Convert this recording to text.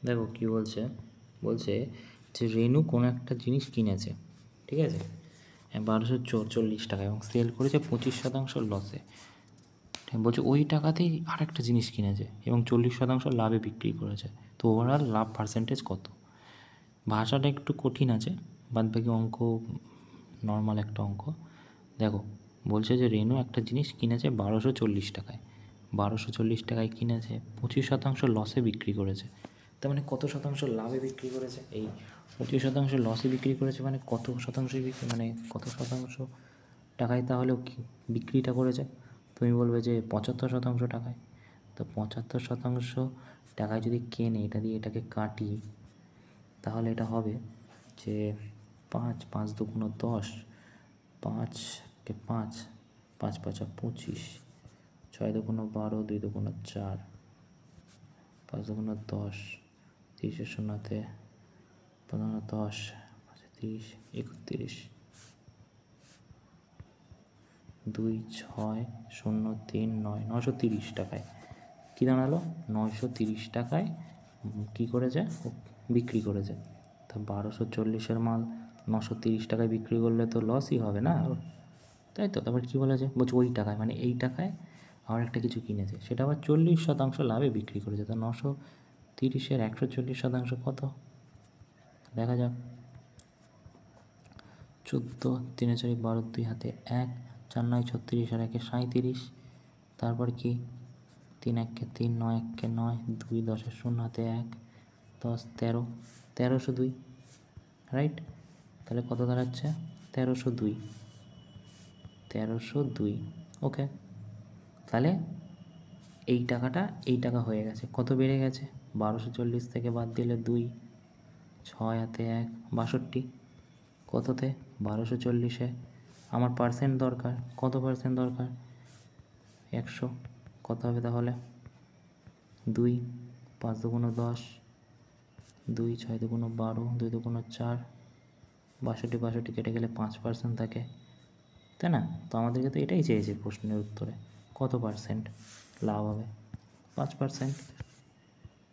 দেখো কী বলছে, বলছে যে রেনু কোনো একটা জিনিস কিনেছে, ঠিক আছে, 1240 টাকা এবং সেল করেছে 25% লসে। বলছে ওই টাকাতেই আর একটা জিনিস কিনেছে এবং 40% লাভে বিক্রি করেছে। তো ওভারঅল লাভ পার্সেন্টেজ কত? ভাষাটা একটু কঠিন আছে, বাদবাকি অঙ্ক নর্মাল একটা অঙ্ক। দেখো বলছে যে রেনু একটা জিনিস কিনেছে 1240 টাকায়, 1240 টাকায় কিনেছে, 25% লসে বিক্রি করেছে। তার মানে কত শতাংশ লাভে বিক্রি করেছে? এই 25% লসে বিক্রি করেছে মানে কত শতাংশই বিক্রি, মানে কত শতাংশ টাকায় তাহলেও বিক্রিটা করেছে? তুমি বলবে যে 75% টাকায়। তো 75% টাকায় যদি কেনে, এটা দিয়ে এটাকে কাটি, তাহলে এটা হবে যে 5, 5 দুগুণ 10, 5 কে 5, 5 5 25, 6 দুগুণ 12, 2 দুগুণ 4, 5 দুগুণ 10, 30 শূন্যতে 15, 10, 30, 31, 2, 6, 0, 3, 9, 930 টাকায় কী দাঁড়ালো? 930 টাকায় কী করেছে? বিক্রি করেছে। তা 1240-এর মাল 930 টাকায় বিক্রি করলে তো লসই হবে না, তাই তো? তারপর কী বলেছে? বলছে ওই টাকায়, মানে এই টাকায় আবার একটা কিছু কিনেছে, সেটা আবার 40% লাভে বিক্রি করেছে। তো 930-এর 140% কত? দেখা যাক। 14, 3 4 12, 2 হাতে 1, 4 9 36, আর 1 37। তারপর কি? 3 1 3, 9 1 9, 2 10 0 হাতে 1, 10 13, 1302, রাইট? তাহলে কত দাঁড়াচ্ছে? 1302, 1302। ওকে, তাহলে এই টাকাটা এই টাকা হয়ে গেছে। কত বেড়ে গেছে? 1240 থেকে বাদ দিলে 2, 6 হাতে 1, 62। কততে? 1240-এ। আমার পার্সেন্ট দরকার, কত পার্সেন্ট দরকার? 100। কত হবে তাহলে? 2, 5 দুগুণ 10, 2, 6 দুগুণ 12, 2 দুগুণ 4, 62, 62 কেটে গেলে 5% থাকে, তাই না? তো আমাদেরকে তো এটাই চেয়েছে প্রশ্নের উত্তরে, কত পার্সেন্ট লাভ হবে? 5%।